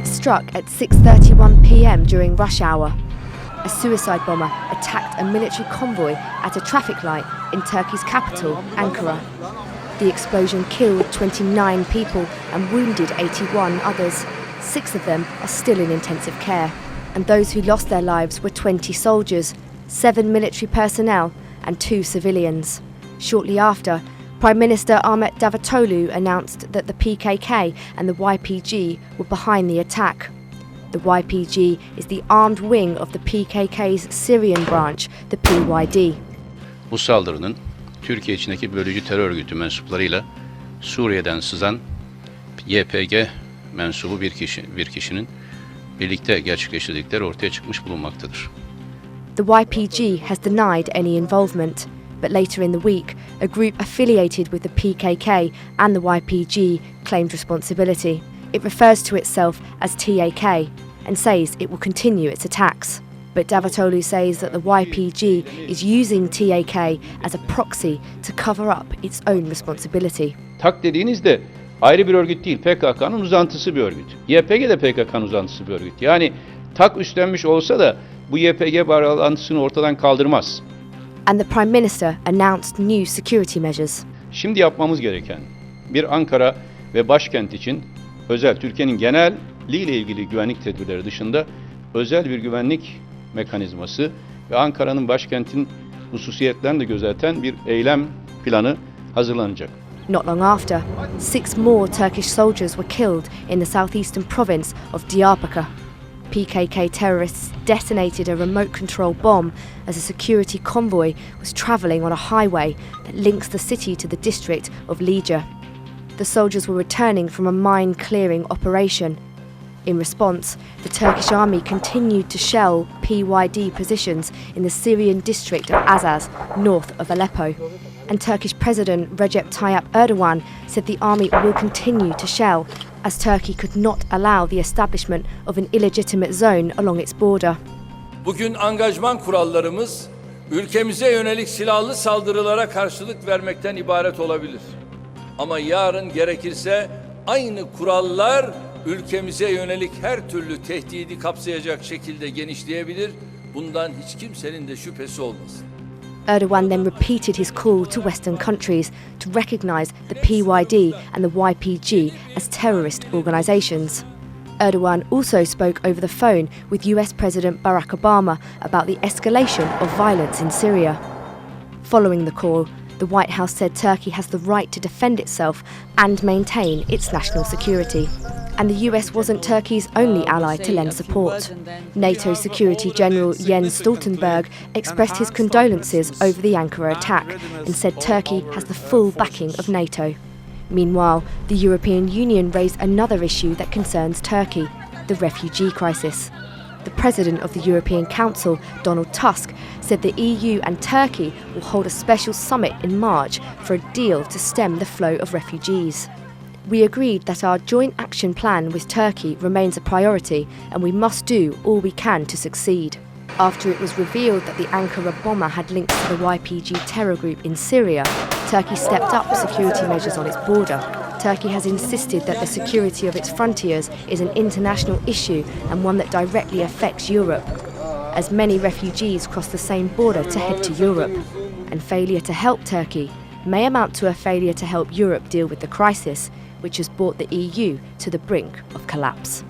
It struck at 6:31 p.m. during rush hour. A suicide bomber attacked a military convoy at a traffic light in Turkey's capital, Ankara. The explosion killed 29 people and wounded 81 others. 6 of them are still in intensive care. And those who lost their lives were 20 soldiers, 7 military personnel and 2 civilians. Shortly after, Prime Minister Ahmet Davutoglu announced that the PKK and the YPG were behind the attack. The YPG is the armed wing of the PKK's Syrian branch, the PYD. Bu saldırının Türkiye içindeki bölücü terör örgütü mensuplarıyla Suriye'den sızan YPG mensubu bir kişinin birlikte gerçekleştirdikleri ortaya çıkmış bulunmaktadır. The YPG has denied any involvement, but later in the week, a group affiliated with the PKK and the YPG claimed responsibility. It refers to itself as TRT and says it will continue its attacks. But Davutoglu says that the YPG is using TRT as a proxy to cover up its own responsibility. Tak dediğinizde ayrı bir örgüt değil, PKK'nın uzantısı bir örgüt. YPG de PKK'nın uzantısı bir örgüt. Yani tak üstlenmiş olsa da bu YPG bağlantısını ortadan kaldırmaz. And the Prime Minister announced new security measures. Şimdi yapmamız gereken bir Ankara ve başkent için özel, Türkiye'nin geneliyle ilgili güvenlik tedbirleri dışında özel bir güvenlik mekanizması ve Ankara'nın başkentin hususiyetlerini de gözeten bir eylem planı hazırlanacak. Not long after, 6 more Turkish soldiers were killed in the southeastern province of Diyarbakir. PKK terrorists detonated a remote control bomb as a security convoy was travelling on a highway that links the city to the district of Lice. The soldiers were returning from a mine clearing operation. In response, the Turkish army continued to shell PYD positions in the Syrian district of Azaz, north of Aleppo. And Turkish President Recep Tayyip Erdogan said the army will continue to shell, as Turkey could not allow the establishment of an illegitimate zone along its border. Bugün angajman kurallarımız ülkemize yönelik silahlı saldırılara karşılık vermekten ibaret olabilir. Ama yarın gerekirse aynı kurallar ülkemize yönelik her türlü tehdidi kapsayacak şekilde genişleyebilir. Bundan hiç kimsenin de şüphesi olmasın. Erdogan then repeated his call to Western countries to recognise the PYD and the YPG as terrorist organisations. Erdogan also spoke over the phone with US President Barack Obama about the escalation of violence in Syria. Following the call, the White House said Turkey has the right to defend itself and maintain its national security. And the US wasn't Turkey's only ally to lend support. NATO Security General Jens Stoltenberg expressed his condolences over the Ankara attack and said Turkey has the full backing of NATO. Meanwhile, the European Union raised another issue that concerns Turkey, the refugee crisis. The President of the European Council, Donald Tusk, said the EU and Turkey will hold a special summit in March for a deal to stem the flow of refugees. We agreed that our joint action plan with Turkey remains a priority and we must do all we can to succeed. After it was revealed that the Ankara bomber had links to the YPG terror group in Syria, Turkey stepped up security measures on its border. Turkey has insisted that the security of its frontiers is an international issue and one that directly affects Europe, as many refugees cross the same border to head to Europe. And failure to help Turkey may amount to a failure to help Europe deal with the crisis, which has brought the EU to the brink of collapse.